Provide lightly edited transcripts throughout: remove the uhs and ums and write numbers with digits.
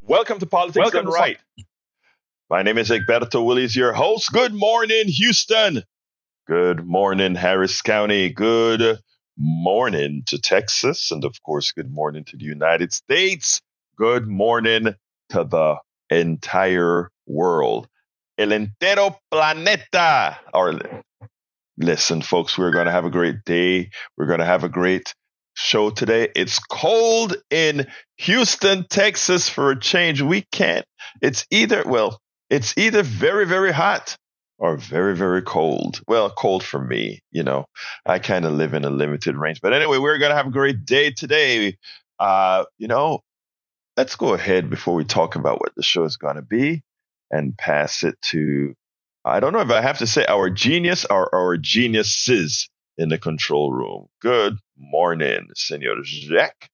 Welcome to Politics Done Right. My name is Egberto Willies, your host. Good morning, Houston. Good morning, Harris County. Good morning to Texas. And of course, good morning to the United States. Good morning to the entire world. El entero planeta. Listen, folks, we're going to have a great day. We're going to have a great show today. It's cold in Houston, Texas for a change. It's either very, very hot or very, very cold. Well, cold for me, I kind of live in a limited range. But anyway, we're going to have a great day today. Let's go ahead before we talk about what the show is going to be and pass it to, I don't know if I have to say our genius or our geniuses in the control room. Good morning, Senor Jack.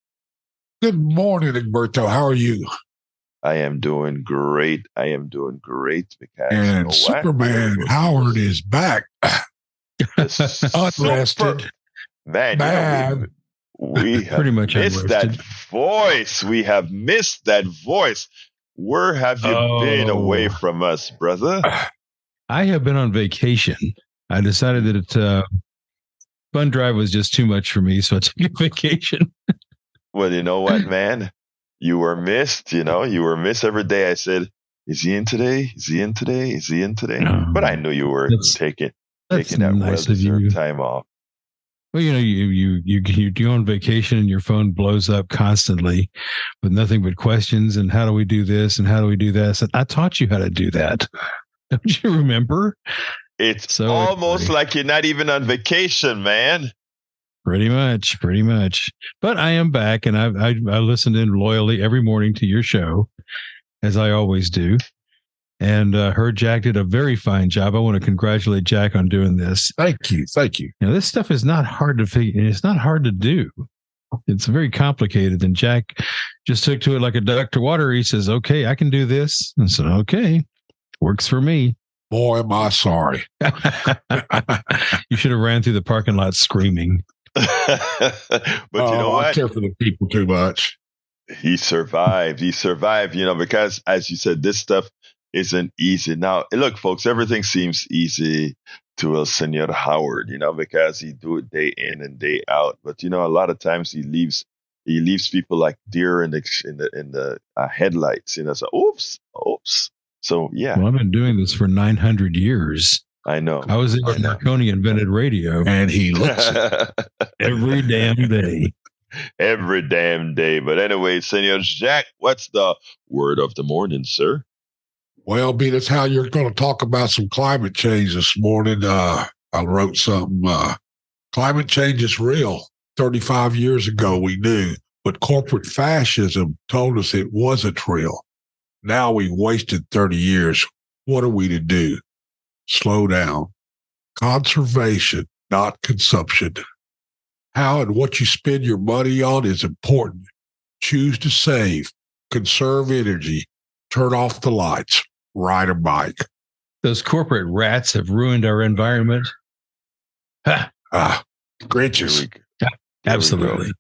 Good morning, Egberto. How are you? I am doing great. Because and Superman Howard is back. Unrested. Man, bad. We have pretty much missed unrested. that voice. We have missed that voice. Where have you been away from us, brother? I have been on vacation. I decided that Fun Drive was just too much for me, so I took a vacation. Well, you know what, man? You were missed. You were missed every day. I said, "Is he in today? Is he in today? Is he in today?" But I knew you were taking that nice of you. well-deserved time off. Well, you go on vacation and your phone blows up constantly with nothing but questions. And how do we do this? And how do we do that? I said, I taught you how to do that. Don't you remember? It's almost like you're not even on vacation, man. Pretty much. But I am back, and I listened in loyally every morning to your show, as I always do. And heard Jack did a very fine job. I want to congratulate Jack on doing this. Thank you. This stuff is not hard to figure. It's not hard to do. It's very complicated. And Jack just took to it like a duck to water. He says, "Okay, I can do this." And said, "Okay, works for me." Boy, am I sorry. You should have ran through the parking lot screaming. But you know what? I care for the people too much. He survived, because as you said, this stuff isn't easy. Now, look, folks, everything seems easy to El Senor Howard, because he do it day in and day out. But, a lot of times he leaves people like deer in the headlights, so oops. So, yeah. Well, I've been doing this for 900 years. I know. I was in Marconi invented radio. And he looks every damn day. Every damn day. But anyway, Senor Jack, what's the word of the morning, sir? Well, being as how you're going to talk about some climate change this morning, I wrote something. Climate change is real. 35 years ago, we knew, but corporate fascism told us it wasn't real. Now we wasted 30 years. What are we to do? Slow down. Conservation, not consumption. How and what you spend your money on is important. Choose to save, conserve energy, turn off the lights, ride a bike. Those corporate rats have ruined our environment. Grinches. Absolutely.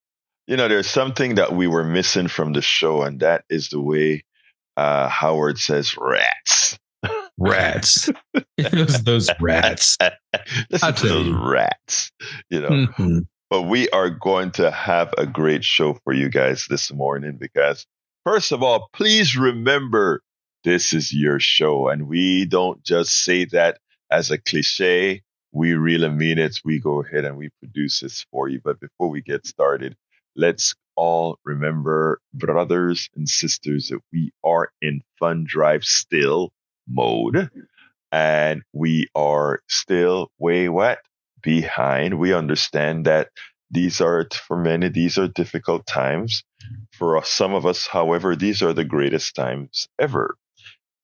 There's something that we were missing from the show, and that is the way Howard says rats. Rats. It was those rats. Listen to those rats. Mm-hmm. But we are going to have a great show for you guys this morning because, first of all, please remember this is your show. And we don't just say that as a cliche. We really mean it. We go ahead and we produce this for you. But before we get started, let's all remember, brothers and sisters, that we are in Fun Drive still mode. And we are still way behind. We understand that for many, these are difficult times. For some of us, however, these are the greatest times ever.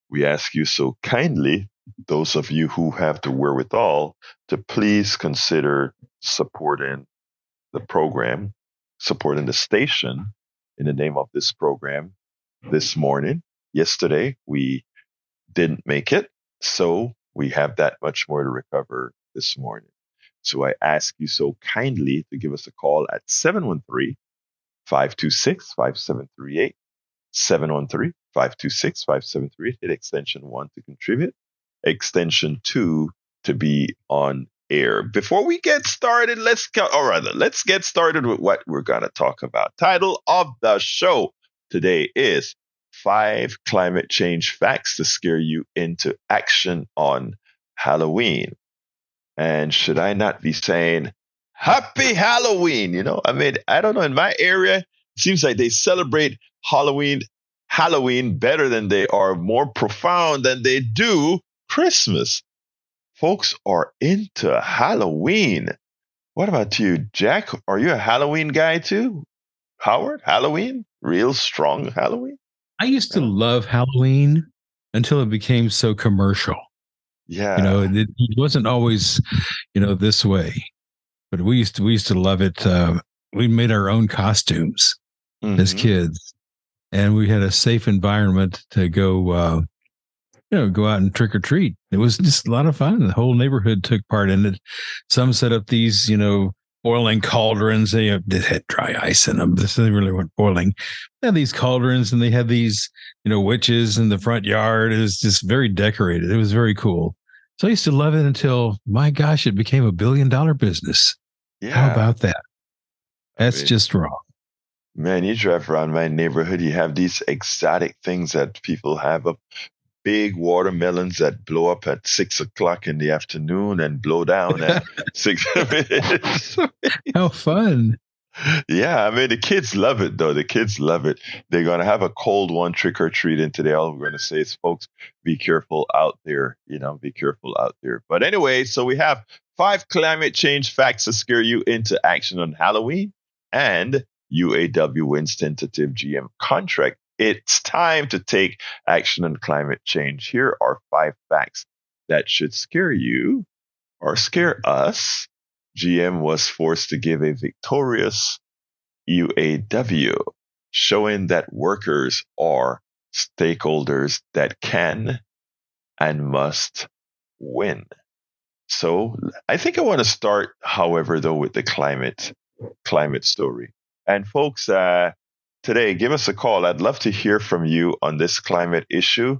We ask you so kindly, those of you who have the wherewithal, to please consider supporting the program, supporting the station in the name of this program this morning. Yesterday, we didn't make it, so we have that much more to recover this morning. So I ask you so kindly to give us a call at 713-526-5738, 526-5738. Hit extension 1 to contribute, extension 2 to be on air. Before we get started, let's get started with what we're going to talk about. Title of the show today is 5 climate change facts to scare you into action on Halloween. And should I not be saying Happy Halloween? I don't know. In my area, it seems like they celebrate Halloween better than they are, more profound than they do Christmas. Folks are into Halloween. What about you, Jack? Are you a Halloween guy too? Howard, Halloween? Real strong Halloween? I used to love Halloween until it became so commercial. Yeah. It wasn't always, this way, but we used to love it. We made our own costumes as kids, and we had a safe environment to go out and trick or treat. It was just a lot of fun. The whole neighborhood took part in it. Some set up these, boiling cauldrons. They had dry ice in them. They really weren't boiling. They had these cauldrons, and they had these, witches in the front yard. It was just very decorated. It was very cool. So I used to love it until, my gosh, it became $1 billion business. Yeah. How about that? That's just wrong. Man, you drive around my neighborhood, you have these exotic things that people have up. Big watermelons that blow up at 6 o'clock in the afternoon and blow down at 6 minutes. How fun. Yeah, the kids love it, though. The kids love it. They're going to have a cold one trick or treating today. All we're going to say is, folks, be careful out there. Be careful out there. But anyway, so we have 5 climate change facts to scare you into action on Halloween, and UAW wins tentative GM contract. It's time to take action on climate change. Here are 5 facts that should scare you or scare us. GM was forced to give a victorious UAW, showing that workers are stakeholders that can and must win. So I think I want to start, however, though, with the climate story. And folks, today, give us a call. I'd love to hear from you on this climate issue.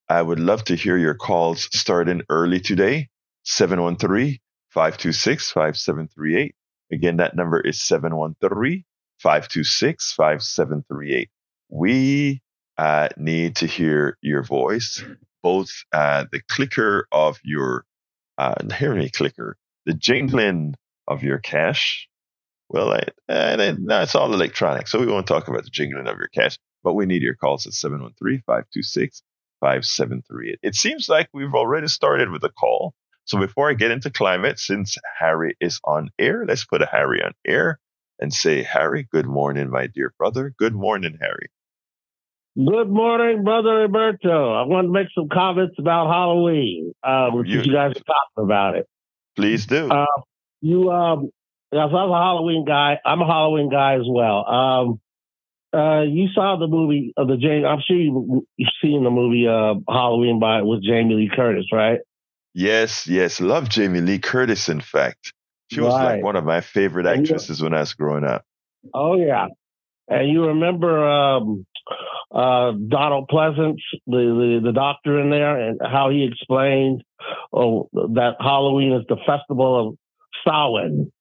I would love to hear your calls starting early today, 713-526-5738. Again, that number is 713-526-5738. We need to hear your voice, both the clicker of your, the jingling of your cash. Well, no, it's all electronic, so we won't talk about the jingling of your cash, but we need your calls at 713-526-5738. It seems like we've already started with a call. So before I get into climate, since Harry is on air, let's put a Harry on air and say, Harry, good morning, my dear brother. Good morning, Harry. Good morning, Brother Roberto. I want to make some comments about Halloween, you guys are talking about it. Please do. Yes, I'm a Halloween guy. I'm a Halloween guy as well. You saw the movie of I'm sure you've seen the movie Halloween with Jamie Lee Curtis, right? Yes. Love Jamie Lee Curtis, in fact. She was like one of my favorite actresses when I was growing up. Oh, yeah. And you remember Donald Pleasance, the doctor in there, and how he explained that Halloween is the festival of Samhain.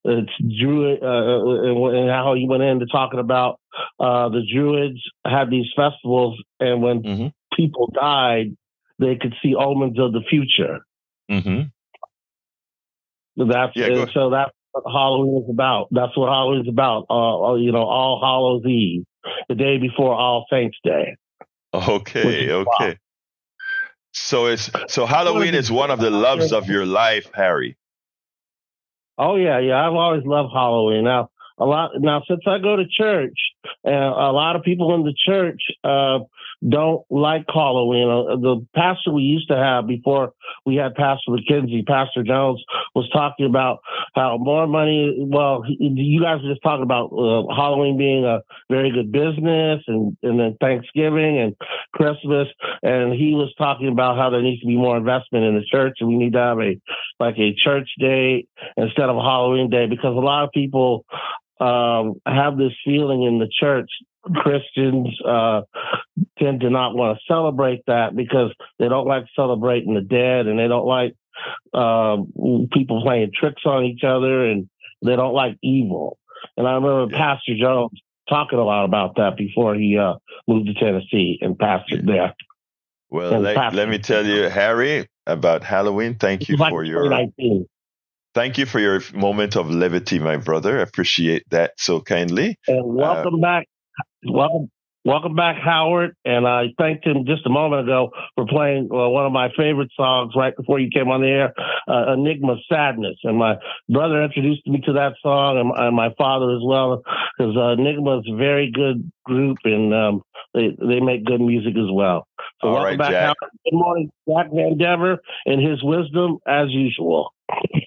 It's Druid, and how he went into talking about the Druids had these festivals, and when people died, they could see omens of the future. So that's what Halloween is about. That's what Halloween is about. All Hallows Eve, the day before All Saints Day. Okay. So Halloween is one of the loves of your life, Harry. Oh yeah. I've always loved Halloween. Now since I go to church, and a lot of people in the church don't like Halloween. The pastor we used to have before we had Pastor McKenzie, Pastor Jones, was talking about how more money. Well, you guys are just talking about Halloween being a very good business, and then Thanksgiving and Christmas, and he was talking about how there needs to be more investment in the church, and we need to have a church day instead of a Halloween day, because a lot of people have this feeling in the church, Christians, tend to not want to celebrate that because they don't like celebrating the dead, and they don't like people playing tricks on each other, and they don't like evil. And I remember Pastor Jones talking a lot about that before he moved to Tennessee and pastored there. Well, let me tell you, Harry, about Halloween. Thank you for your moment of levity, my brother. I appreciate that so kindly. And welcome back. Welcome back, Howard. And I thanked him just a moment ago for playing one of my favorite songs right before you came on the air, Enigma Sadness. And my brother introduced me to that song, and my father as well, because Enigma is a very good group, and they make good music as well. So all welcome right, back, Jack. Howard. Good morning, Jack Van Dever, and his wisdom as usual.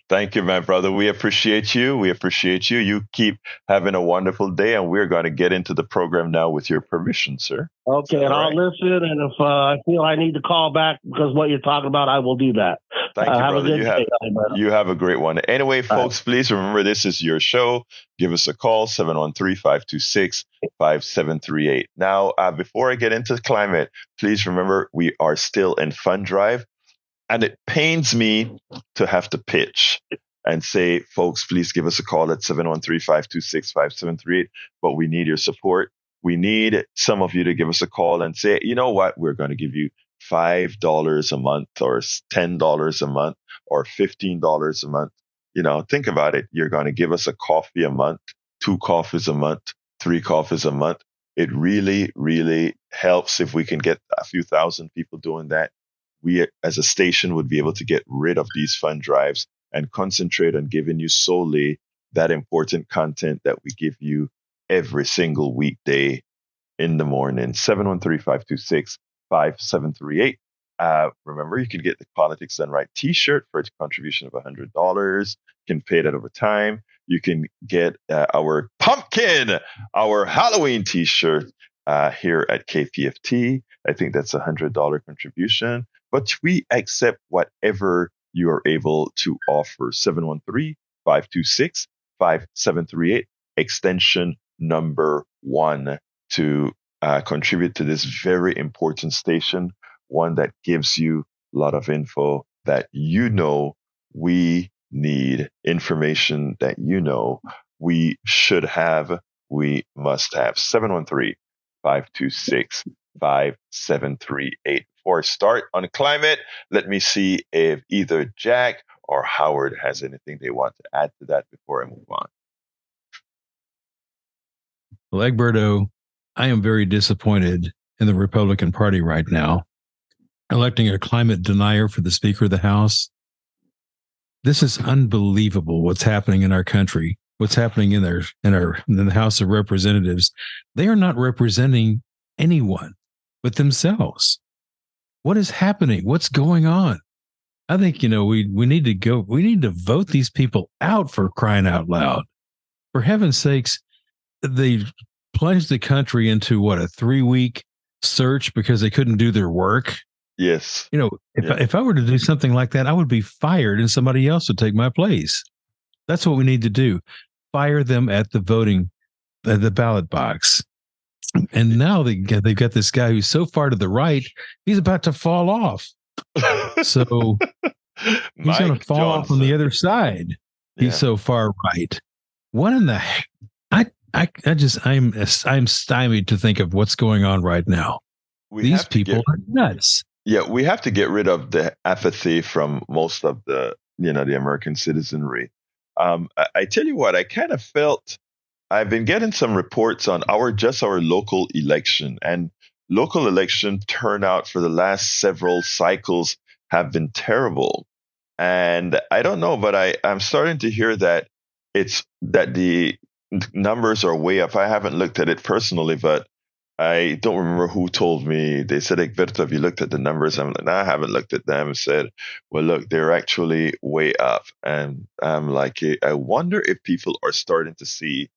Thank you, my brother. We appreciate you. You keep having a wonderful day, and we're going to get into the program now with your permission, sir. Okay, and I'll listen, and if I feel I need to call back because what you're talking about, I will do that. Thank you, brother. Day, you have a great one. Anyway, folks, please remember this is your show. Give us a call, 713-526-5738. Now, before I get into climate, please remember we are still in Fund Drive. And it pains me to have to pitch and say, folks, please give us a call at 713-526-5738. But we need your support. We need some of you to give us a call and say, you know what? We're going to give you $5 a month or $10 a month or $15 a month. Think about it. You're going to give us a coffee a month, 2 coffees a month, 3 coffees a month. It really, really helps if we can get a few thousand people doing that. We as a station would be able to get rid of these fund drives and concentrate on giving you solely that important content that we give you every single weekday in the morning. 713-526-5738. Remember, you can get the Politics Done Right t-shirt for a contribution of $100. You can pay that over time. You can get our pumpkin, our Halloween t-shirt here at KPFT. I think that's a $100 contribution. But we accept whatever you are able to offer. 713-526-5738, extension number 1, to contribute to this very important station, one that gives you a lot of info that we need, information that we should have, we must have. 713-526-5738. For a start on climate, let me see if either Jack or Howard has anything they want to add to that before I move on. Well, Egberto, I am very disappointed in the Republican Party right now, electing a climate denier for the Speaker of the House. This is unbelievable what's happening in our country, what's happening in the House of Representatives. They are not representing anyone but themselves. What is happening? What's going on? I think, we need to vote these people out, for crying out loud. For heaven's sakes, they plunged the country into a 3-week search because they couldn't do their work. Yes. If I were to do something like that, I would be fired and somebody else would take my place. That's what we need to do. Fire them at the ballot box. And now they've got this guy who's so far to the right, he's about to fall off. So he's going to fall off on the other side. He's so far right. What in the heck? I'm stymied to think of what's going on right now. These people are nuts. Yeah, we have to get rid of the apathy from most of the American citizenry. I tell you what, I kind of felt. I've been getting some reports on our local election, and local election turnout for the last several cycles have been terrible. And I don't know, but I'm starting to hear that the numbers are way up. I haven't looked at it personally, but I don't remember who told me. They said, Egberto, have you looked at the numbers? I'm like, no, I haven't looked at them. And said, well, look, they're actually way up. And I'm like, I wonder if people are starting to see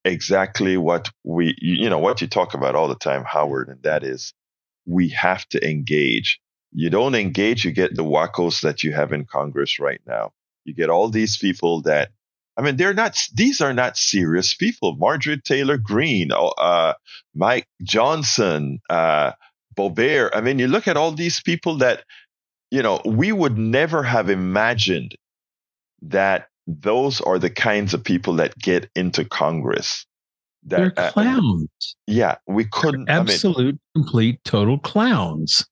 exactly what what you talk about all the time, Howard, and that is we have to engage. You don't engage, you get the wackos that you have in Congress right now. You get all these people that, these are not serious people. Marjorie Taylor Greene, Mike Johnson, Boebert. I mean, you look at all these people that, we would never have imagined that those are the kinds of people that get into Congress. They're clowns. We couldn't. Absolute, complete, total clowns.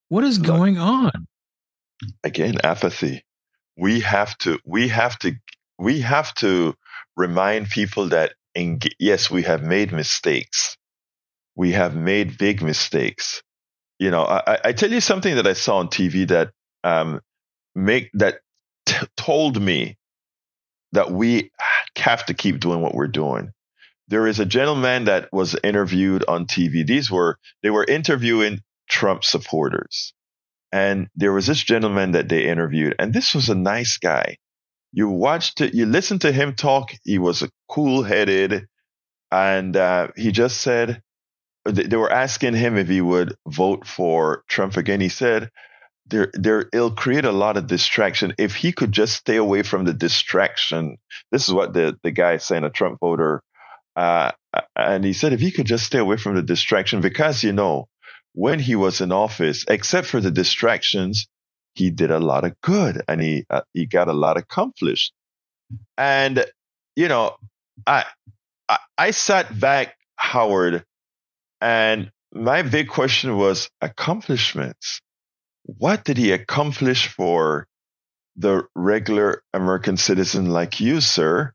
What is going on? Again, apathy. We have to remind people that, yes, we have made mistakes. We have made big mistakes. I tell you something that I saw on TV that told me that we have to keep doing what we're doing. There is a gentleman that was interviewed on TV. They were interviewing Trump supporters. And there was this gentleman that they interviewed, and this was a nice guy. You listened to him talk. He was cool-headed, and he just said, they were asking him if he would vote for Trump again. He said, it'll create a lot of distraction. If he could just stay away from the distraction. This is what the guy is saying, a Trump voter. And he said, if he could just stay away from the distraction, because, when he was in office, except for the distractions, he did a lot of good, and he got a lot accomplished. And, I sat back, Howard, and my big question was accomplishments. What did he accomplish for the regular American citizen like you, sir?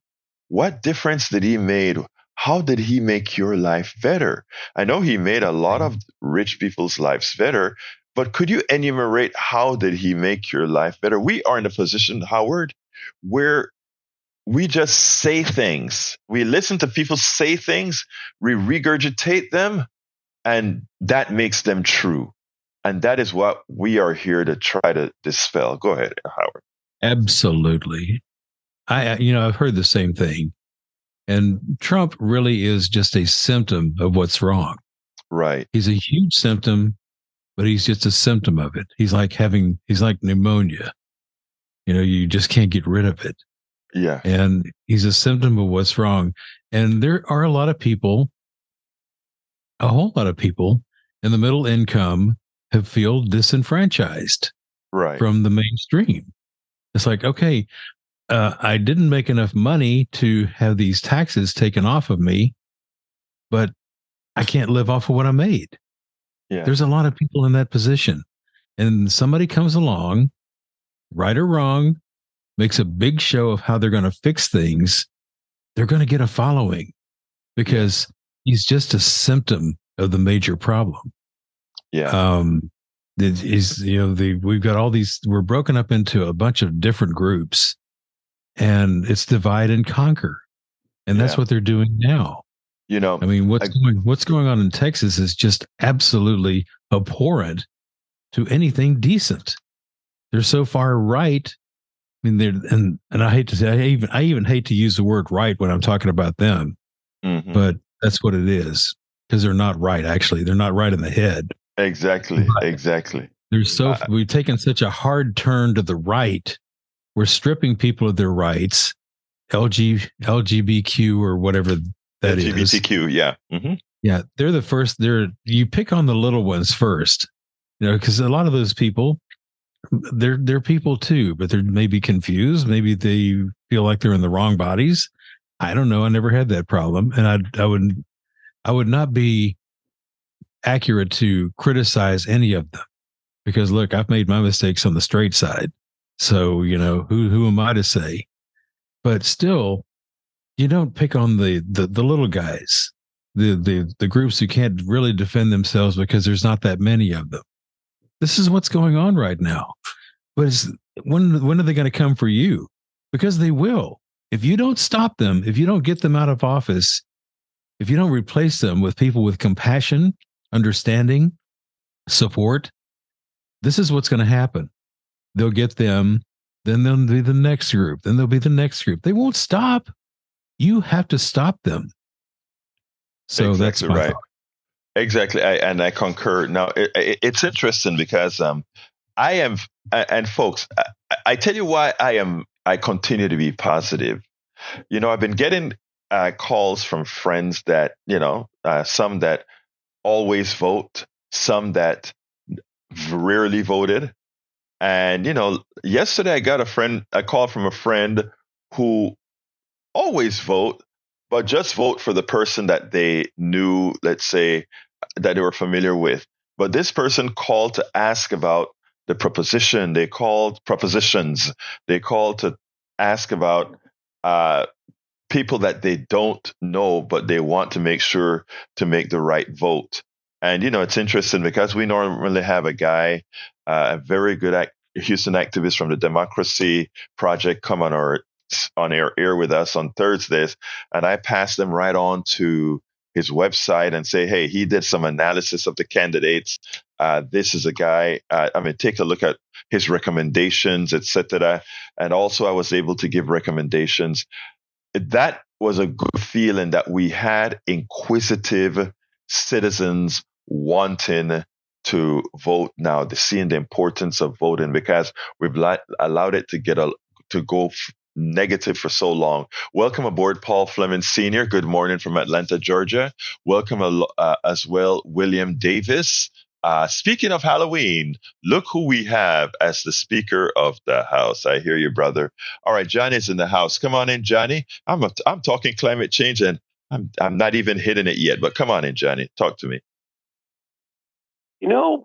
What difference did he make? How did he make your life better? I know he made a lot of rich people's lives better, but could you enumerate how did he make your life better? We are in a position, Howard, where we just say things. We listen to people say things, we regurgitate them, and that makes them true. And that is what we are here to try to dispel. Go ahead, Howard. Absolutely. I've heard the same thing. And Trump really is just a symptom of what's wrong. Right. He's a huge symptom, but he's just a symptom of it. He's like pneumonia. You just can't get rid of it. Yeah. And he's a symptom of what's wrong. And there are a whole lot of people in the middle income have feel disenfranchised from the mainstream. It's like, okay, I didn't make enough money to have these taxes taken off of me, but I can't live off of what I made. Yeah. There's a lot of people in that position. And somebody comes along, right or wrong, makes a big show of how they're going to fix things. They're going to get a following because he's just a symptom of the major problem. Yeah. We've got all these, we're broken up into a bunch of different groups. And it's divide and conquer. And that's what they're doing now. What's going on in Texas is just absolutely abhorrent to anything decent. They're so far right. I mean, and I hate to say, I even hate to use the word right when I'm talking about them, but that's what it is, because they're not right. Actually, they're not right in the head. Exactly. We've taken such a hard turn to the right. We're stripping people of their rights, LGBTQ or whatever that is. LGBTQ, yeah. Mm-hmm. Yeah, they're the first. You pick on the little ones first, because a lot of those people, they're people too, but they may be confused. Maybe they feel like they're in the wrong bodies. I don't know. I never had that problem, and I would not be accurate to criticize any of them, because look, I've made my mistakes on the straight side. So, who am I to say? But still, you don't pick on the little guys, the groups who can't really defend themselves because there's not that many of them. This is what's going on right now. But when are they going to come for you? Because they will. If you don't stop them, if you don't get them out of office, if you don't replace them with people with compassion, understanding, support, this is what's going to happen. They'll get them, then they'll be the next group, then there'll be the next group. They won't stop. You have to stop them. So that's my thought. Exactly. I concur. Now, it's interesting because I am, and folks, I tell you why I continue to be positive. I've been getting calls from friends that, some that always vote some that rarely voted. And, yesterday I got a call from a friend who always vote, but just vote for the person that they knew, let's say, that they were familiar with. But this person called to ask about the proposition. They called propositions. They called to ask about people that they don't know, but they want to make sure to make the right vote. And, it's interesting because we normally have a guy, a very good Houston activist from the Democracy Project, come on air with us on Thursdays. And I pass them right on to his website and say, hey, he did some analysis of the candidates. This is a guy, take a look at his recommendations, etc. And also I was able to give recommendations. That was a good feeling that we had inquisitive citizens wanting to vote now, seeing the importance of voting, because we've allowed it to go negative for so long. Welcome aboard, Paul Fleming Sr. Good morning from Atlanta, Georgia. Welcome as well, William Davis. Speaking of Halloween, look who we have as the Speaker of the House. I hear you, brother. All right, Johnny's in the house. Come on in, Johnny. I'm talking climate change, and I'm not even hitting it yet. But come on in, Johnny. Talk to me.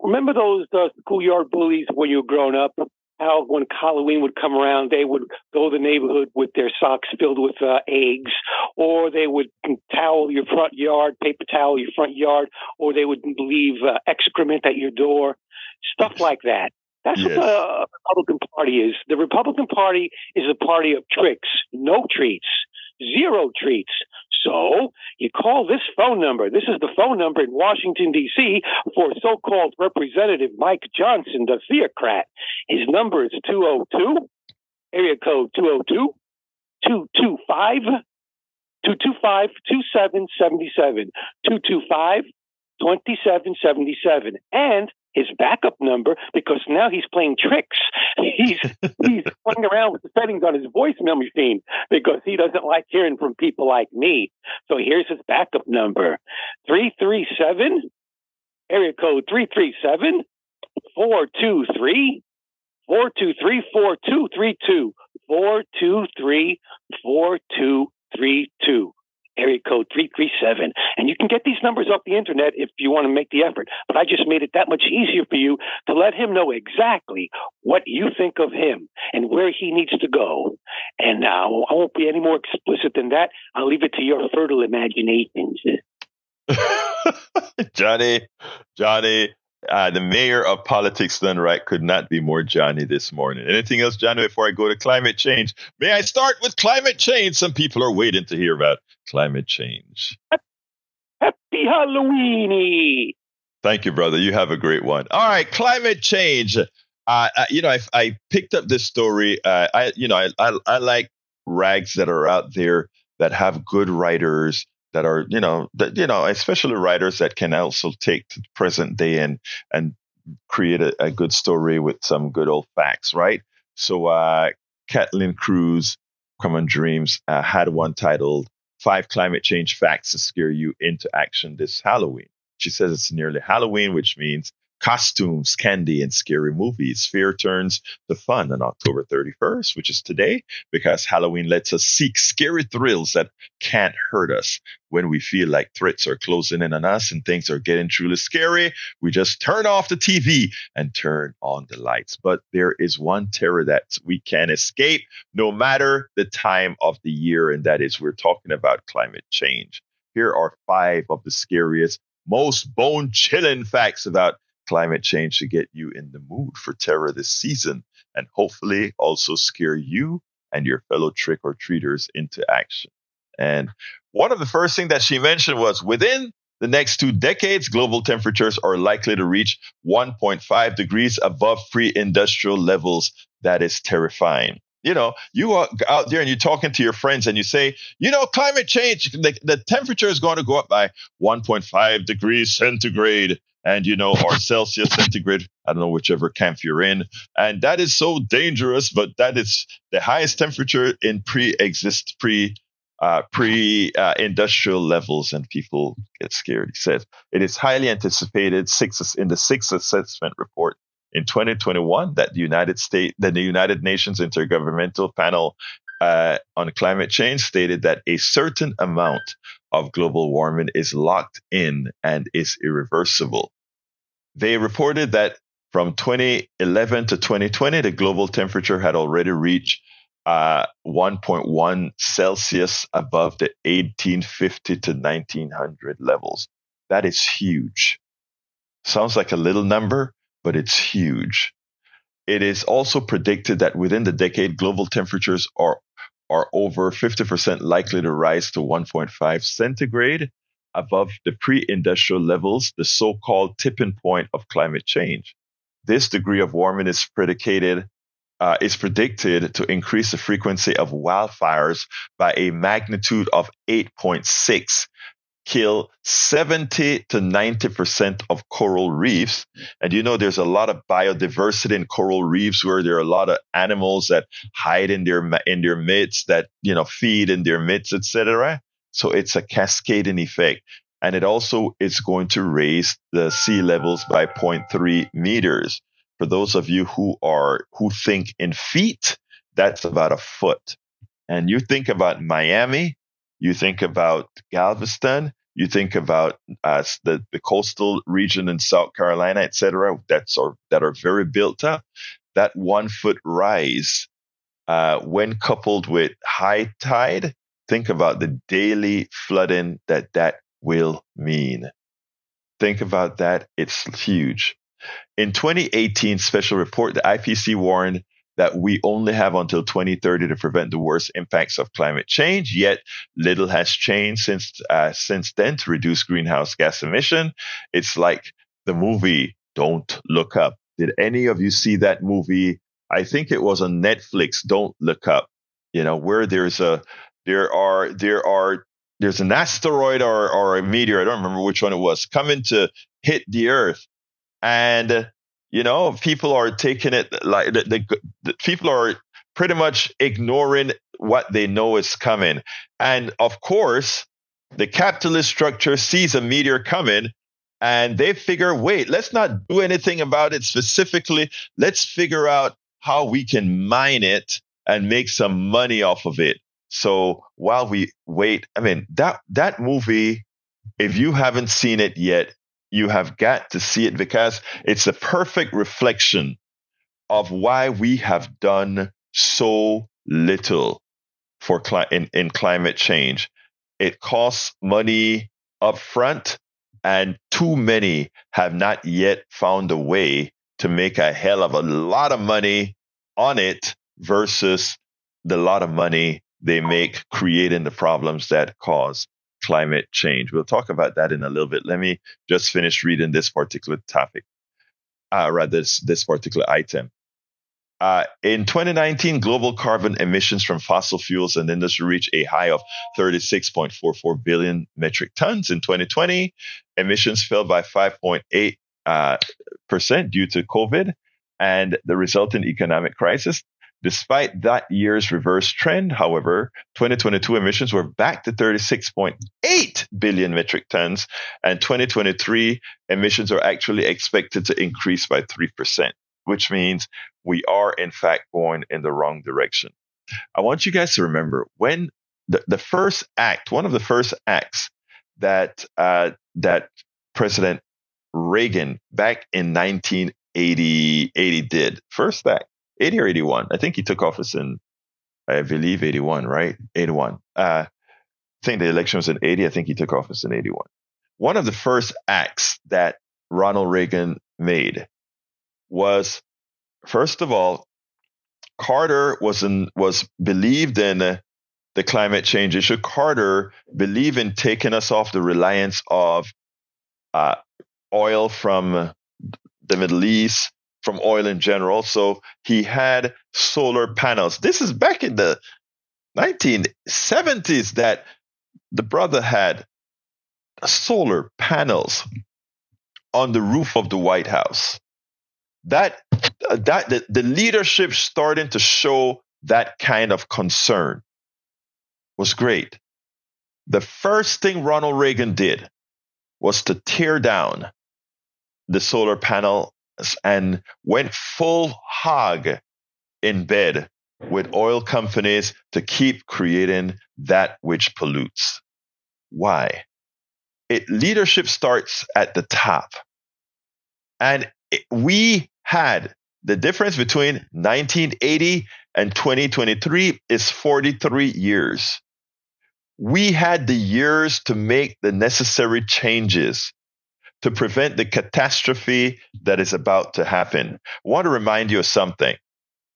Remember those schoolyard bullies when you were growing up? How when Halloween would come around, they would go to the neighborhood with their socks filled with eggs, or they would towel your front yard, paper towel your front yard, or they would leave excrement at your door, stuff like that. That's what the Republican Party is. The Republican Party is a party of tricks, no treats, zero treats. So you call this phone number. This is the phone number in Washington, D.C. for so-called Representative Mike Johnson, the theocrat. His number is 202, area code 202-225-2777, 225-2777. And his backup number, because now he's playing tricks. He's playing around with the settings on his voicemail machine because he doesn't like hearing from people like me. So here's his backup number: 337, area code 337 423 423 4232 423 4232. Area code 337. And you can get these numbers off the internet if you want to make the effort. But I just made it that much easier for you to let him know exactly what you think of him and where he needs to go. And now I won't be any more explicit than that. I'll leave it to your fertile imaginations. Johnny, the mayor of politics done right could not be more Johnny this morning. Anything else, Johnny, before I go to climate change? May I start with climate change? Some people are waiting to hear about climate change. Happy Halloweeny! Thank you, brother. You have a great one. All right, climate change. I picked up this story. I like rags that are out there that have good writers that are, especially writers that can also take the present day and create a good story with some good old facts, right? So Kathleen Cruz, Common Dreams, had one titled 5 Climate Change Facts to Scare You into Action This Halloween. She says it's nearly Halloween, which means costumes, candy, and scary movies. Fear turns to fun on October 31st, which is today, because Halloween lets us seek scary thrills that can't hurt us. When we feel like threats are closing in on us and things are getting truly scary, we just turn off the TV and turn on the lights. But there is one terror that we can't escape no matter the time of the year, and that is we're talking about climate change. Here are 5 of the scariest, most bone-chilling facts about climate change to get you in the mood for terror this season, and hopefully also scare you and your fellow trick-or-treaters into action. And one of the first things that she mentioned was within the next 2 decades, global temperatures are likely to reach 1.5 degrees above pre-industrial levels. That is terrifying. You are out there and you're talking to your friends and you say, climate change, the temperature is going to go up by 1.5 degrees centigrade. And, or Celsius centigrade, I don't know whichever camp you're in. And that is so dangerous, but that is the highest temperature in pre-industrial levels, and people get scared. He says it is highly anticipated in the sixth assessment report in 2021 that the United Nations Intergovernmental Panel on Climate Change stated that a certain amount of global warming is locked in and is irreversible. They reported that from 2011 to 2020, the global temperature had already reached 1.1 Celsius above the 1850 to 1900 levels. That is huge. Sounds like a little number, but it's huge. It is also predicted that within the decade, global temperatures are over 50% likely to rise to 1.5 centigrade above the pre-industrial levels, the so-called tipping point of climate change. This degree of warming is predicted to increase the frequency of wildfires by a magnitude of 8.6, kill 70 to 90% of coral reefs. And there's a lot of biodiversity in coral reefs where there are a lot of animals that hide in their midst, that feed in their midst, etc. So it's a cascading effect. And it also is going to raise the sea levels by 0.3 meters. For those of you who think in feet, that's about a foot. And you think about Miami, you think about Galveston, you think about the coastal region in South Carolina, etc., that are very built up. That 1 foot rise, when coupled with high tide, think about the daily flooding that will mean. Think about that. It's huge. In 2018 special report, the IPCC warned that we only have until 2030 to prevent the worst impacts of climate change. Yet little has changed since then to reduce greenhouse gas emission. It's like the movie Don't Look Up. Did any of you see that movie? I think it was on Netflix. Don't Look Up. Where there's an asteroid or a meteor, I don't remember which one it was, coming to hit the Earth. And, people are taking it like the people are pretty much ignoring what they know is coming. And of course, the capitalist structure sees a meteor coming and they figure, wait, let's not do anything about it specifically. Let's figure out how we can mine it and make some money off of it. So while we wait, that movie, if you haven't seen it yet, you have got to see it, because it's a perfect reflection of why we have done so little in climate change. It costs money up front, and too many have not yet found a way to make a hell of a lot of money on it versus the lot of money they make creating the problems that cause climate change. We'll talk about that in a little bit. Let me just finish reading this particular topic, this particular item. In 2019, global carbon emissions from fossil fuels and industry reached a high of 36.44 billion metric tons. In 2020, emissions fell by 5.8% due to COVID and the resulting economic crisis. Despite that year's reverse trend, however, 2022 emissions were back to 36.8 billion metric tons, and 2023 emissions are actually expected to increase by 3%, which means we are, in fact, going in the wrong direction. I want you guys to remember when the first act, one of the first acts that President Reagan back in 1980 did, first act, 80 or 81. I think he took office in, I believe, 81, right? 81. I think the election was in 80. I think he took office in 81. One of the first acts that Ronald Reagan made was, first of all, Carter was believed in the climate change issue. Carter believed in taking us off the reliance of oil from the Middle East, from oil in general. So he had solar panels. This is back in the 1970s that the brother had solar panels on the roof of the White House. The leadership starting to show that kind of concern was great. The first thing Ronald Reagan did was to tear down the solar panels and went full hog in bed with oil companies to keep creating that which pollutes. Why? Leadership starts at the top. And we had the difference between 1980 and 2023 is 43 years. We had the years to make the necessary changes to prevent the catastrophe that is about to happen. I want to remind you of something.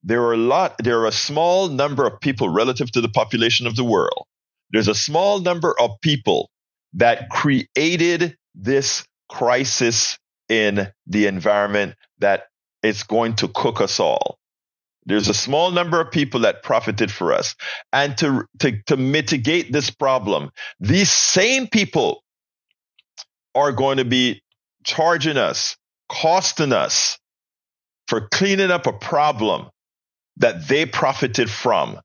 There are a small number of people relative to the population of the world. There's a small number of people that created this crisis in the environment that is going to cook us all. There's a small number of people that profited for us. And to mitigate this problem, these same people are going to be charging us, costing us for cleaning up a problem that they profited from,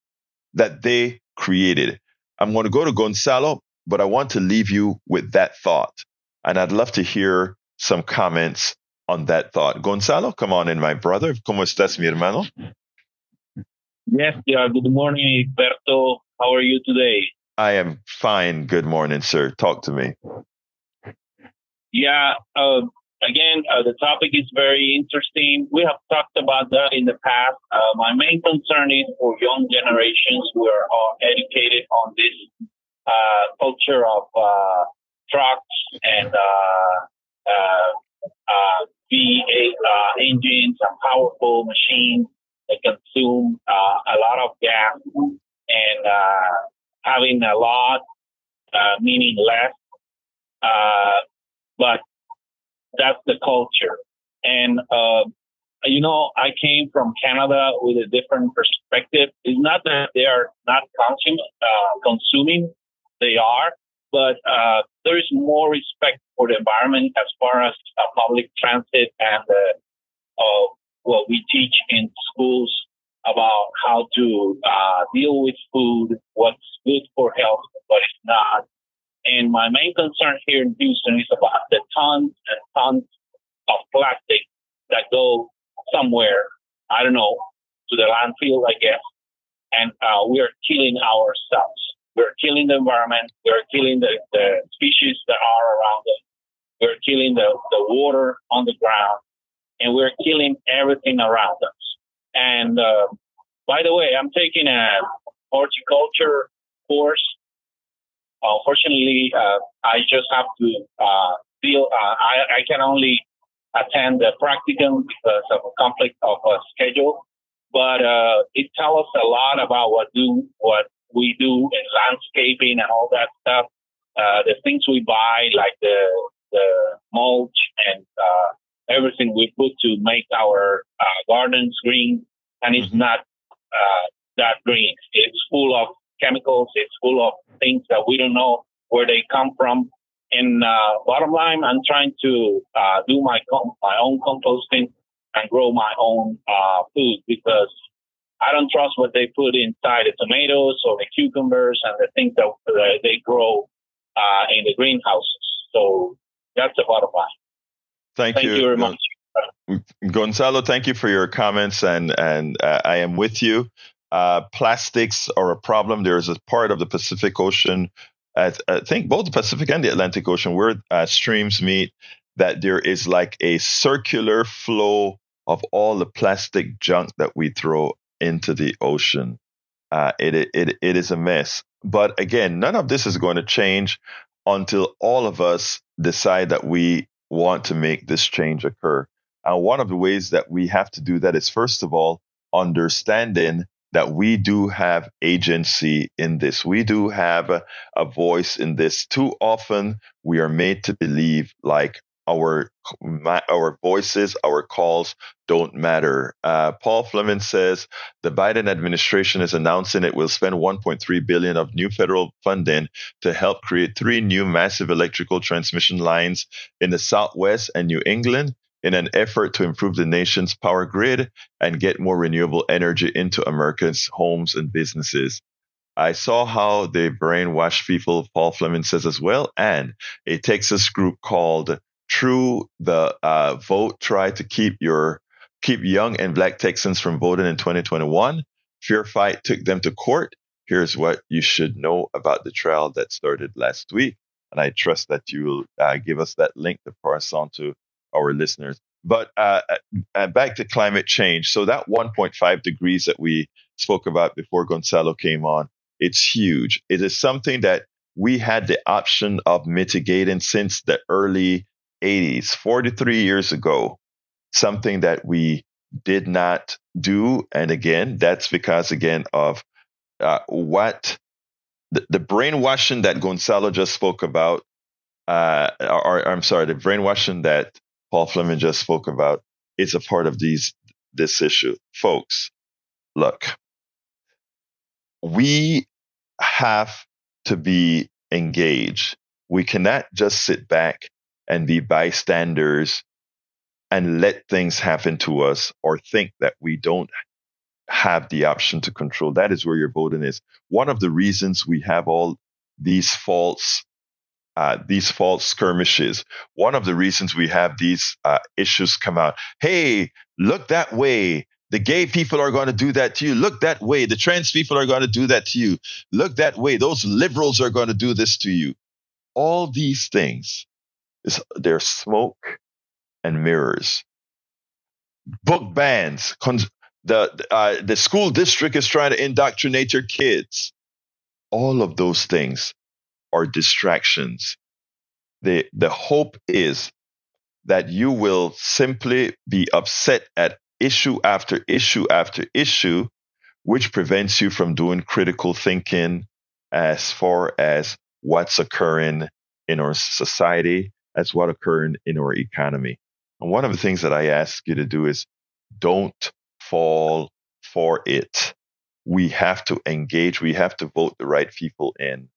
that they created. I'm going to go to Gonzalo, but I want to leave you with that thought. And I'd love to hear some comments on that thought. Gonzalo, come on in, my brother. ¿Cómo estás, mi hermano? Yes, yeah. Good morning, Berto. How are you today? I am fine. Good morning, sir. Talk to me. Yeah. Again, the topic is very interesting. We have talked about that in the past. My main concern is for young generations who are all educated on this culture of trucks and V8 engines and powerful machines that consume a lot of gas and having a lot, meaning less. But that's the culture. And, I came from Canada with a different perspective. It's not that they are not consuming, they are, but there is more respect for the environment as far as public transit and what we teach in schools about how to deal with food, what's good for health, what is not. And my main concern here in Houston is about the tons and tons of plastic that go somewhere, I don't know, to the landfill, I guess. And we are killing ourselves. We're killing the environment. We're killing the species that are around us. We're killing the water on the ground. And we're killing everything around us. And by the way, I'm taking a horticulture course. Unfortunately, I just have to deal. I can only attend the practicum because of a conflict of a schedule. But it tells us a lot about what we do in landscaping and all that stuff. The things we buy, like the mulch and everything we put to make our gardens green, and it's not that green. It's full of chemicals. It's full of things that we don't know where they come from. And bottom line, I'm trying to do my own composting and grow my own food because I don't trust what they put inside the tomatoes or the cucumbers and the things that they grow in the greenhouses. So that's the bottom line. Thank you very much. Gonzalo, thank you for your comments, and I am with you. Plastics are a problem. There is a part of the Pacific Ocean, I think both the Pacific and the Atlantic Ocean, where streams meet, that there is like a circular flow of all the plastic junk that we throw into the ocean. It is a mess. But again, none of this is going to change until all of us decide that we want to make this change occur. And one of the ways that we have to do that is, first of all, understanding that we do have agency in this. We do have a voice in this. Too often, we are made to believe like our voices, our calls don't matter. Paul Fleming says the Biden administration is announcing it will spend $1.3 billion of new federal funding to help create 3 new massive electrical transmission lines in the Southwest and New England in an effort to improve the nation's power grid and get more renewable energy into Americans' homes and businesses. I saw how they brainwash people, Paul Fleming says as well. And a Texas group called True the Vote tried to keep young and black Texans from voting in 2021. Fear Fight took them to court. Here's what you should know about the trial that started last week. And I trust that you will give us that link to pass on to our listeners. But back to climate change. So that 1.5 degrees that we spoke about before Gonzalo came on, it's huge. It is something that we had the option of mitigating since the early 80s, 43 years ago, something that we did not do. And again, that's because, again, of what the brainwashing that Gonzalo just spoke about, the brainwashing that Paul Fleming just spoke about is a part of this issue. Folks, look, we have to be engaged. We cannot just sit back and be bystanders and let things happen to us or think that we don't have the option to control. That is where your voting is. One of the reasons we have all these false skirmishes. One of the reasons we have these issues come out. Hey, look that way. The gay people are going to do that to you. Look that way. The trans people are going to do that to you. Look that way. Those liberals are going to do this to you. All these things, they're smoke and mirrors. Book bans. The school district is trying to indoctrinate your kids. All of those things are distractions. The hope is that you will simply be upset at issue after issue after issue, which prevents you from doing critical thinking as far as what's occurring in our society, as what's occurring in our economy. And one of the things that I ask you to do is don't fall for it. We have to engage. We have to vote the right people in.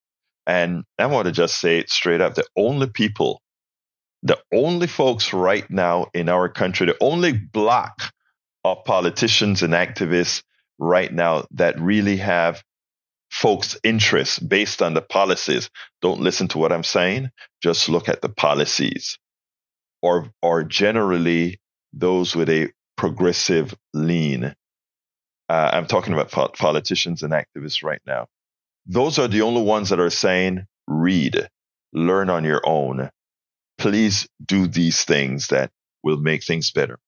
And I want to just say it straight up. The only folks right now in our country, the only block of politicians and activists right now that really have folks' interests based on the policies. Don't listen to what I'm saying. Just look at the policies, or generally those with a progressive lean. I'm talking about politicians and activists right now. Those are the only ones that are saying, read, learn on your own. Please do these things that will make things better.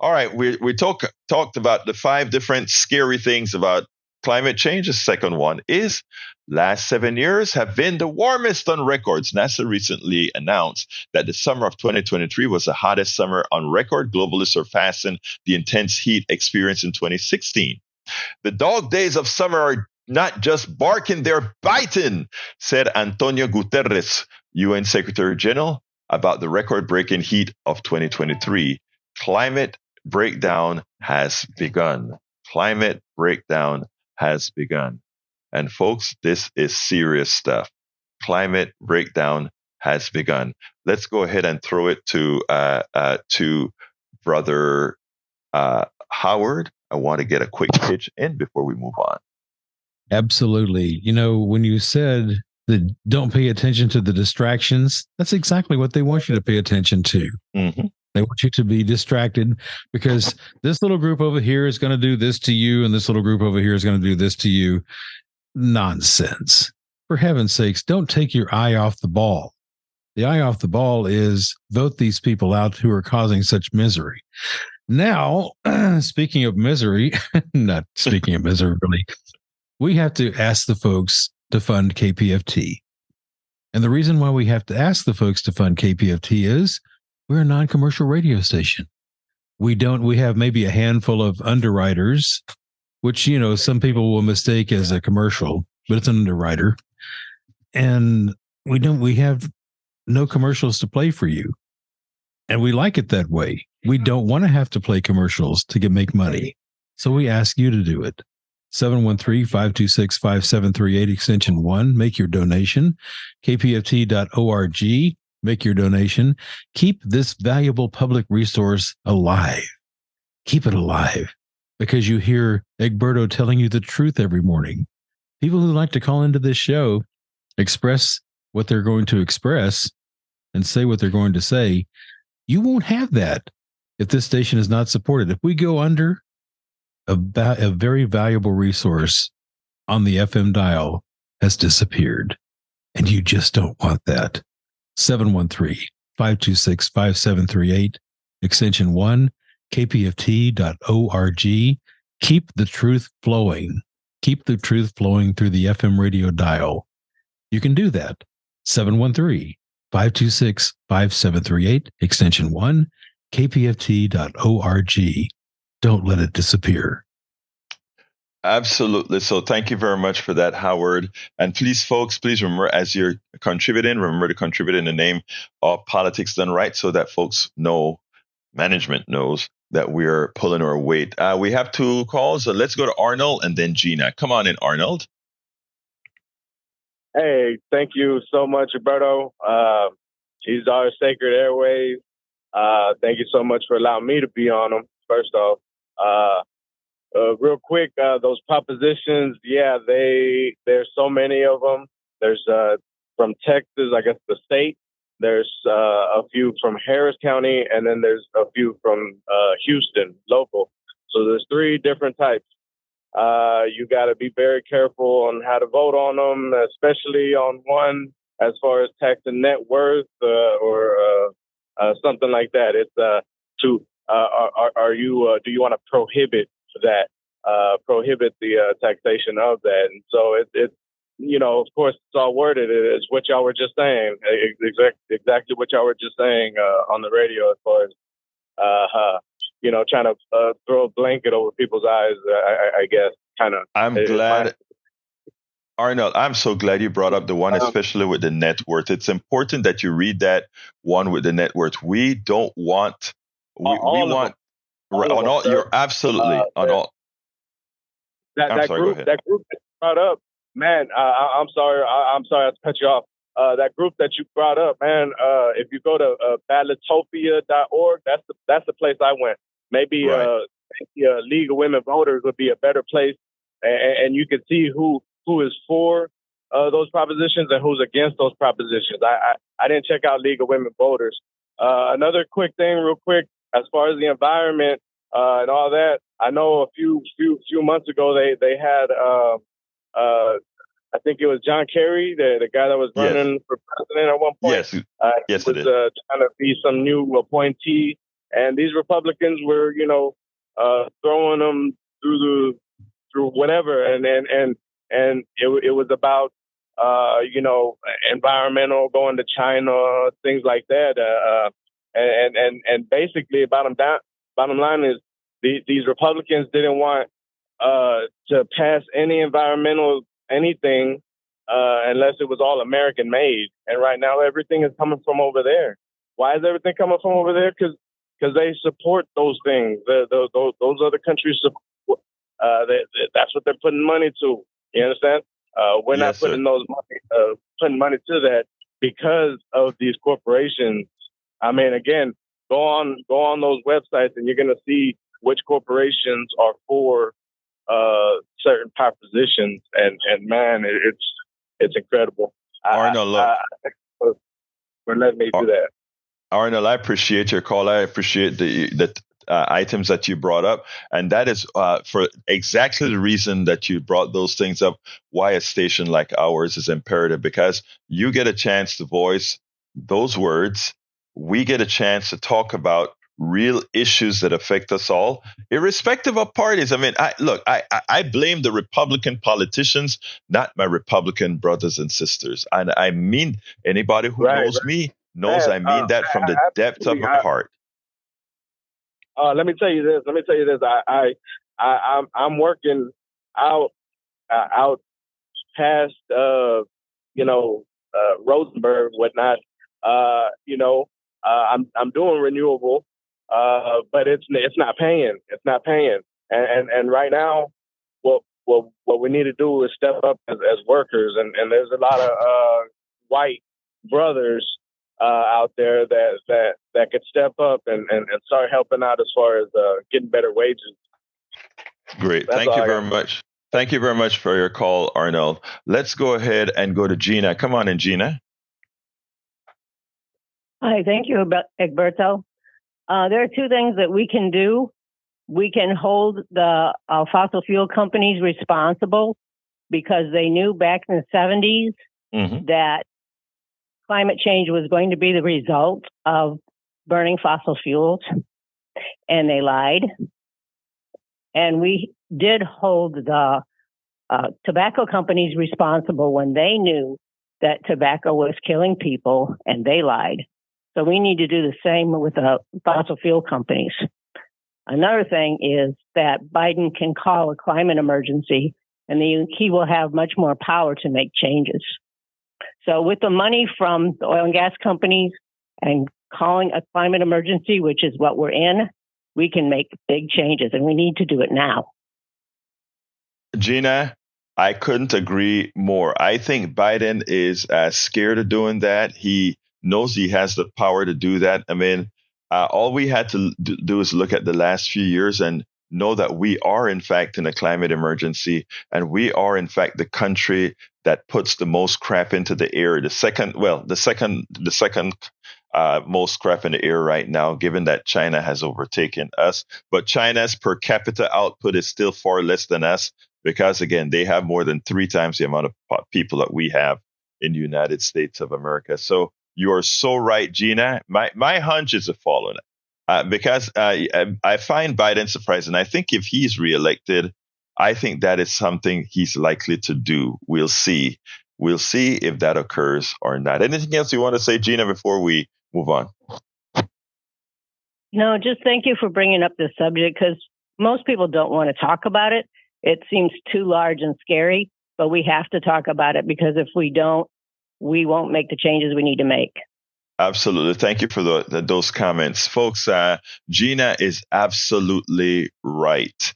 All right, we talked about the 5 different scary things about climate change. The second one is last 7 years have been the warmest on records. NASA recently announced that the summer of 2023 was the hottest summer on record, globally surpassing the intense heat experienced in 2016. The dog days of summer are not just barking, they're biting, said Antonio Guterres, UN Secretary General, about the record-breaking heat of 2023. Climate breakdown has begun. Climate breakdown has begun. And folks, this is serious stuff. Climate breakdown has begun. Let's go ahead and throw it to Brother Howard. I want to get a quick pitch in before we move on. Absolutely. You know, when you said that don't pay attention to the distractions, that's exactly what they want you to pay attention to. Mm-hmm. They want you to be distracted because this little group over here is going to do this to you, and this little group over here is going to do this to you. Nonsense. For heaven's sakes, don't take your eye off the ball. The eye off the ball is vote these people out who are causing such misery. Now, speaking of misery, not speaking of misery, really, we have to ask the folks to fund KPFT. And the reason why we have to ask the folks to fund KPFT is we're a non-commercial radio station. We have maybe a handful of underwriters, which, you know, some people will mistake as a commercial, but it's an underwriter. And we have no commercials to play for you. And we like it that way. We don't want to have to play commercials to make money. So we ask you to do it. 713-526-5738 extension 1. Make your donation. kpft.org. Make your donation. Keep this valuable public resource alive. Keep it alive because you hear Egberto telling you the truth every morning. people who like to call into this show express what they're going to express and say what they're going to say. You won't have that if this station is not supported. If we go under, a very valuable resource on the FM dial has disappeared. And you just don't want that. 713-526-5738, extension 1, kpft.org. Keep the truth flowing. Keep the truth flowing through the FM radio dial. You can do that. 713-526-5738, extension 1, kpft.org. Don't let it disappear. Absolutely. So thank you very much for that, Howard. And please, folks, please remember, as you're contributing, remember to contribute in the name of Politics Done Right, so that folks know, management knows, that we're pulling our weight. We have 2 calls. So let's go to Arnold and then Gina. Come on in, Arnold. Hey, thank you so much, Roberto. These are Sacred Airways. Thank you so much for allowing me to be on them, first off. Real quick, those propositions, there's so many of them. There's from Texas, I guess the state. There's a few from Harris County, and then there's a few from Houston, local. So there's 3 different types. You got to be very careful on how to vote on them, especially on one as far as tax and net worth or something like that. It's do you want to prohibit that? Prohibit the taxation of that, and so it's of course it's all worded. It's what y'all were just saying, exactly what y'all were just saying on the radio as far as trying to throw a blanket over people's eyes, I guess, kind of. I'm glad, Arnold, I'm so glad you brought up the one, especially with the net worth. It's important that you read that one with the net worth. We don't want, you're absolutely on all. That group that brought up, man, I'm sorry I have to cut you off. That group that you brought up, man, if you go to ballotopia.org, that's the place I went. Maybe League of Women Voters would be a better place, and you can see who is for those propositions and who's against those propositions. I didn't check out League of Women Voters. Another quick thing, real quick, as far as the environment and all that, I know a few months ago they had I think it was John Kerry, the guy that was running for president at one point. Yes, he was trying to be some new appointee, and these Republicans were, throwing them through whatever, and it was about, environmental, going to China, things like that, and basically, bottom line is these Republicans didn't want to pass any environmental anything unless it was all American made. And right now, everything is coming from over there. Why is everything coming from over there? Because they support those things. Those other countries support. That's what they're putting money to. You understand? We're not putting putting money to that because of these corporations. I mean, again, go on those websites and you're going to see which corporations are for certain propositions, and man, it's incredible. Arnold, for letting me do that. Arnold, I appreciate your call. I appreciate the items that you brought up, and that is for exactly the reason that you brought those things up. Why a station like ours is imperative, because you get a chance to voice those words. We get a chance to talk about real issues that affect us all, irrespective of parties. I mean, I blame the Republican politicians, not my Republican brothers and sisters. And I mean, anybody who knows me knows I mean that from the depth of my heart. Let me tell you this. I'm working out past Rosenberg, whatnot. I'm doing renewable. But it's not paying. It's not paying. And right now, what we need to do is step up as workers. And there's a lot of white brothers out there that could step up and start helping out as far as getting better wages. Great. Thank you very much. Thank you very much for your call, Arnold. Let's go ahead and go to Gina. Come on in, Gina. Hi, thank you, Egberto. There are two things that we can do. We can hold the fossil fuel companies responsible because they knew back in the 70s that climate change was going to be the result of burning fossil fuels, and they lied. And we did hold the tobacco companies responsible when they knew that tobacco was killing people, and they lied. So we need to do the same with the fossil fuel companies. Another thing is that Biden can call a climate emergency, and he will have much more power to make changes. So with the money from the oil and gas companies and calling a climate emergency, which is what we're in, we can make big changes, and we need to do it now. Gina, I couldn't agree more. I think Biden is scared of doing that. He knows he has the power to do that. I mean, all we had to do is look at the last few years and know that we are, in fact, in a climate emergency, and we are, in fact, the country that puts the most crap into the air. The second most crap in the air right now, given that China has overtaken us. But China's per capita output is still far less than us because, again, they have more than 3 times the amount of people that we have in the United States of America. So you are so right, Gina. My hunch is the following. Because I find Biden surprising. I think if he's reelected, I think that is something he's likely to do. We'll see. We'll see if that occurs or not. Anything else you want to say, Gina, before we move on? No, just thank you for bringing up this subject because most people don't want to talk about it. It seems too large and scary, but we have to talk about it because if we don't, we won't make the changes we need to make. Absolutely. Thank you for those comments. Folks, Gina is absolutely right.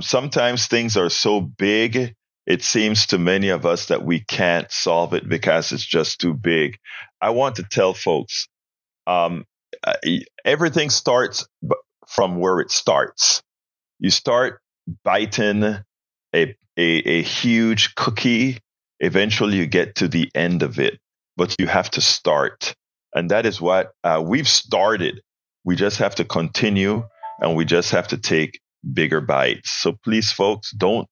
Sometimes things are so big, it seems to many of us that we can't solve it because it's just too big. I want to tell folks, everything starts from where it starts. You start biting a huge cookie. Eventually, you get to the end of it, but you have to start. And that is what we've started. We just have to continue, and we just have to take bigger bites. So please, folks, don't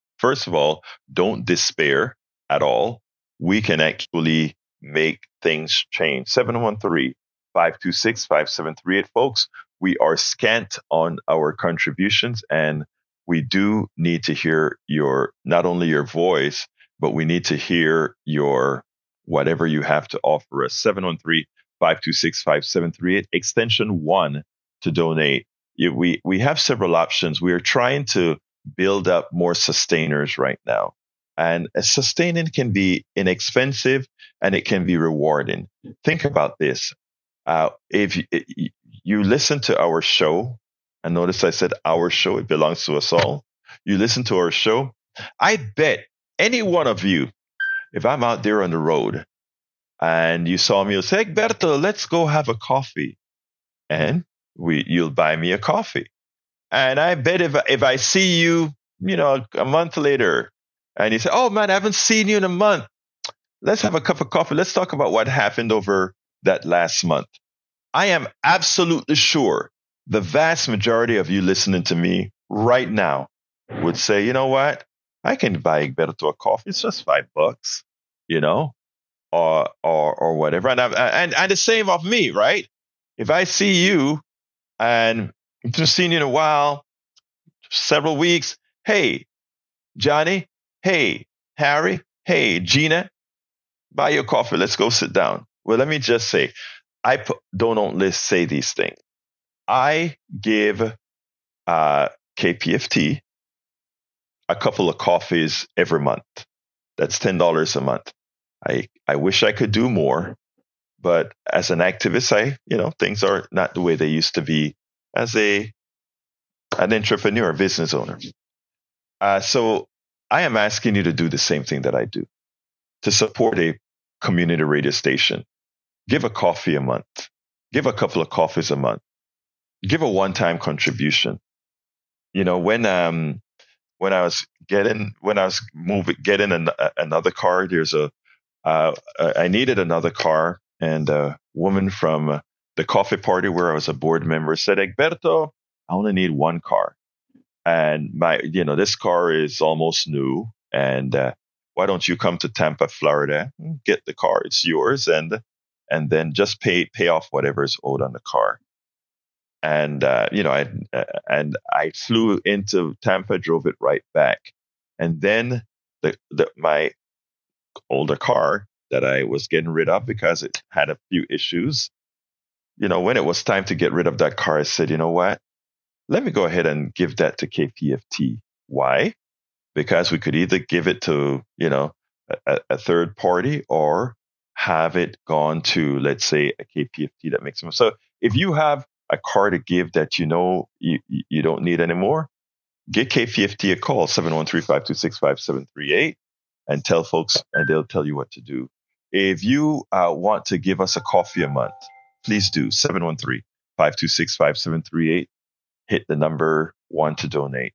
despair at all. We can actually make things change. 713-526-5738. Folks, we are scant on our contributions, and we do need to hear not only your voice, but we need to hear your whatever you have to offer us. 713-526-5738, extension 1 to donate. We have several options. We are trying to build up more sustainers right now. And sustaining can be inexpensive and it can be rewarding. Think about this. If you listen to our show, and notice I said our show, it belongs to us all. You listen to our show. I bet any one of you, if I'm out there on the road and you saw me, you'll say, Egberto, let's go have a coffee. And you'll buy me a coffee. And I bet if I see you, a month later, and you say, oh man, I haven't seen you in a month. Let's have a cup of coffee. Let's talk about what happened over that last month. I am absolutely sure the vast majority of you listening to me right now would say, you know what? I can buy Egberto a coffee. It's just $5, or whatever. And the same of me, right? If I see you and I've just seen you in a while, several weeks, hey, Johnny, hey, Harry, hey, Gina, buy your coffee. Let's go sit down. Well, let me just say, I don't only say these things. I give KPFT a couple of coffees every month. That's $10 a month. I wish I could do more, but as an activist, things are not the way they used to be as an entrepreneur, a business owner. So I am asking you to do the same thing that I do, to support a community radio station. Give a coffee a month. Give a couple of coffees a month. Give a one-time contribution. When another car, I needed another car, and a woman from the coffee party where I was a board member said, Egberto, I only need one car. And this car is almost new. And why don't you come to Tampa, Florida, get the car? It's yours. And then just pay off whatever is owed on the car. And, I flew into Tampa, drove it right back. And then my older car that I was getting rid of because it had a few issues. When it was time to get rid of that car, I said, you know what? Let me go ahead and give that to KPFT. Why? Because we could either give it to, a third party or have it gone to, let's say, a KPFT that makes them. So if you have a car to give that you don't need anymore, give KPFT a call, 713-526-5738, and tell folks, and they'll tell you what to do. If you want to give us a coffee a month, please do, 713-526-5738. Hit the number 1 to donate.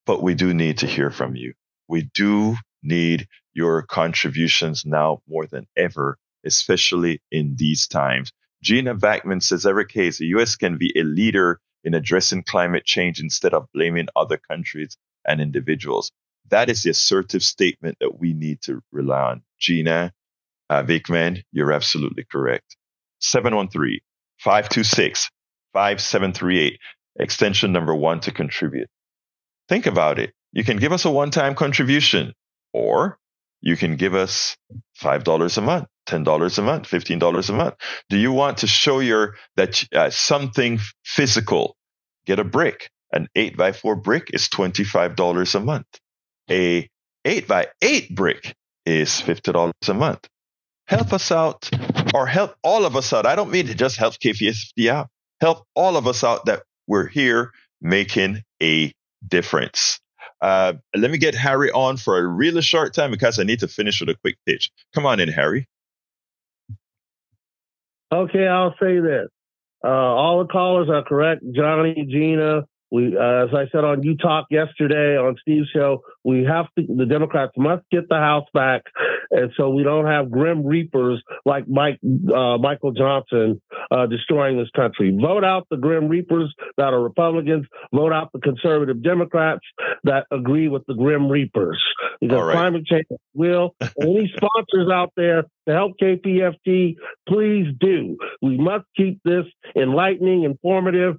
But we do need to hear from you. We do need your contributions now more than ever, especially in these times. Gina Vackman says, every case, the U.S. can be a leader in addressing climate change instead of blaming other countries and individuals. That is the assertive statement that we need to rely on. Gina Vackman, you're absolutely correct. 713-526-5738, extension number 1 to contribute. Think about it. You can give us a one-time contribution, or you can give us $5 a month, $10 a month, $15 a month. Do you want to show something physical? Get a brick. An 8x4 brick is $25 a month. A 8x8 brick is $50 a month. Help us out, or help all of us out. I don't mean to just help KPFT out. Help all of us out that we're here making a difference. Let me get Harry on for a really short time because I need to finish with a quick pitch. Come on in, Harry. Okay, I'll say this. All the callers are correct. Johnny, Gina, as I said on You Talk yesterday on Steve's show, the Democrats must get the House back, and so we don't have grim reapers like Michael Johnson destroying this country. Vote out the grim reapers that are Republicans. Vote out the conservative Democrats that agree with the grim reapers. Because climate change will. Any sponsors out there to help KPFT, please do. We must keep this enlightening, informative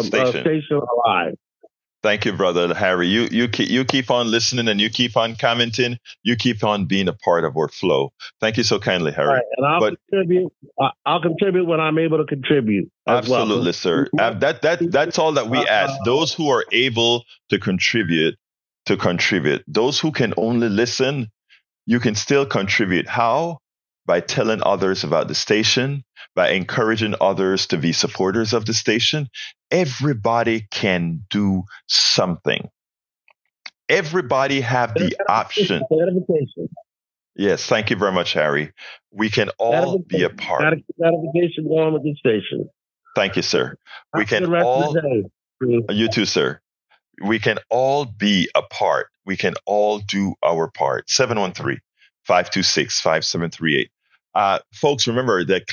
station alive. Thank you, brother Harry. You keep on listening, and you keep on commenting. You keep on being a part of our flow. Thank you so kindly, Harry. Right, and I'll contribute when I'm able to contribute. Absolutely, well. Sir. That's all that we ask. Those who are able to contribute. Those who can only listen, you can still contribute. How? By telling others about the station, by encouraging others to be supporters of the station. Everybody can do something. Everybody have the option. Yes, thank you very much, Harry. We can all be a part. Gratification going with the station. Thank you, sir. We can all. You too, sir. We can all be a part. We can all do our part. 713-526-5738. Folks, remember that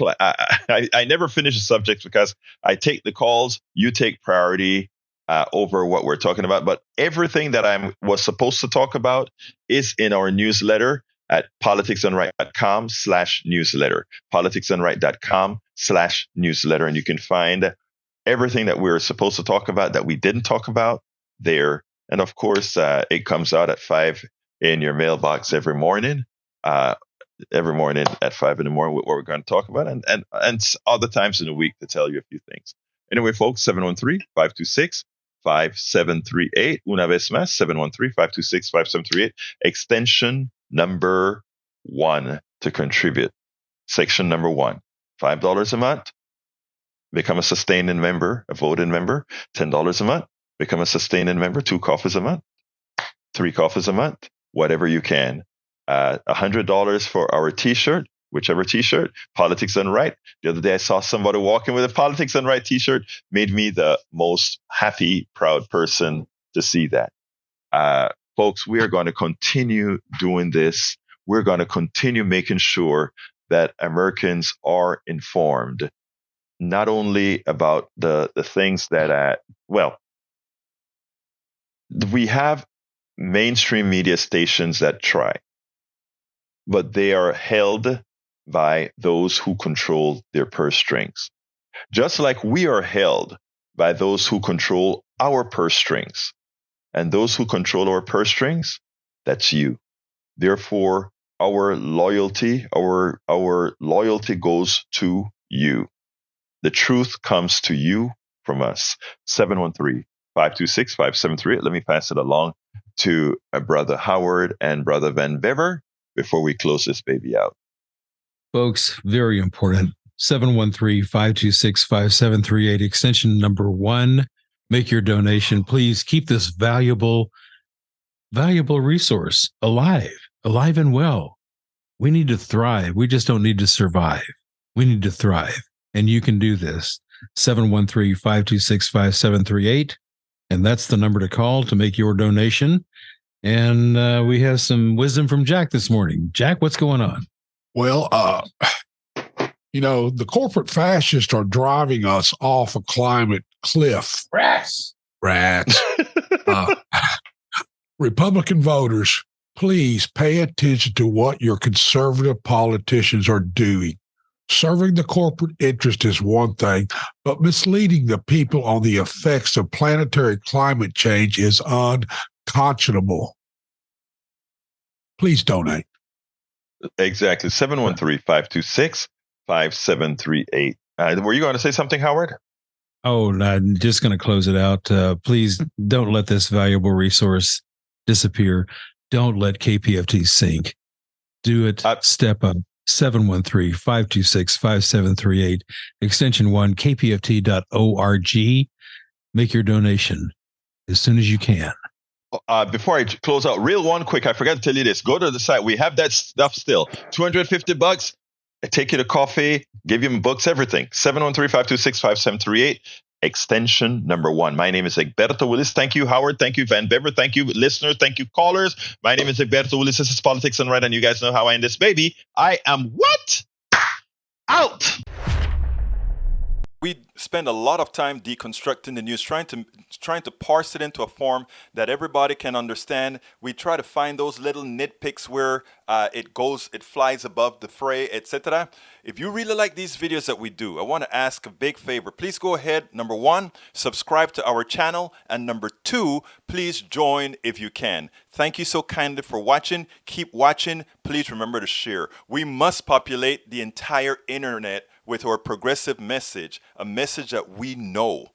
I never finish a subject because I take the calls. You take priority over what we're talking about. But everything that I was supposed to talk about is in our newsletter at politicsdoneright.com/newsletter. politicsdoneright.com/newsletter. And you can find everything that we were supposed to talk about that we didn't talk about there. And of course, it comes out at 5 in your mailbox every morning at 5 in the morning with what we're going to talk about, and other times in the week to tell you a few things. Anyway, folks, 713-526-5738. Una vez más, 713-526-5738. Extension number 1 to contribute. Section number 1, $5 a month. Become a sustaining member, a voting member. $10 a month. Become a sustaining member. 2 coffees a month. 3 coffees a month. Whatever you can. $100 for our T-shirt. whichever t-shirt, Politics Done Right. The other day I saw somebody walking with a Politics Done Right t-shirt, made me the most happy, proud person to see that. Folks, we are going to continue doing this. We're going to continue making sure that Americans are informed, not only about the things that, we have mainstream media stations that try, but they are held by those who control their purse strings. Just like we are held by those who control our purse strings. And those who control our purse strings, that's you. Therefore, our loyalty goes to you. The truth comes to you from us. 713-526-5738. Let me pass it along to Brother Howard and Brother Van Bever before we close this baby out. Folks, very important. 713-526-5738, extension number 1. Make your donation. Please keep this valuable resource alive and well. We need to thrive. We just don't need to survive. We need to thrive. And you can do this. 713-526-5738. And that's the number to call to make your donation. And we have some wisdom from Jack this morning. Jack, what's going on? Well, the corporate fascists are driving us off a climate cliff. Rats. Republican voters, please pay attention to what your conservative politicians are doing. Serving the corporate interest is one thing, but misleading the people on the effects of planetary climate change is unconscionable. Please donate. Exactly. 713-526-5738. Were you going to say something, Howard? Oh, I'm just going to close it out. Please don't let this valuable resource disappear. Don't let KPFT sink. Do it. Step up. 713-526-5738, extension 1, kpft.org. Make your donation as soon as you can. Before I close out, quick, I forgot to tell you this. Go to the site. We have that stuff still. $250. I take you to coffee, give you books, everything. 713-526-5738. Extension number 1. My name is Egberto Willis. Thank you, Howard. Thank you, Van Bever. Thank you, listeners. Thank you, callers. My name is Egberto Willis. This is Politics Done Right, and you guys know how I end this baby. I am what? Out. We spend a lot of time deconstructing the news, trying to parse it into a form that everybody can understand. We try to find those little nitpicks where it flies above the fray, etc. If you really like these videos that we do, I want to ask a big favor. Please go ahead. Number 1, subscribe to our channel. And number 2, please join if you can. Thank you so kindly for watching. Keep watching. Please remember to share. We must populate the entire internet with our progressive message, a message that we know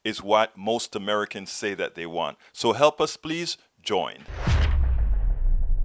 is what most Americans say that they want. So help us, please join.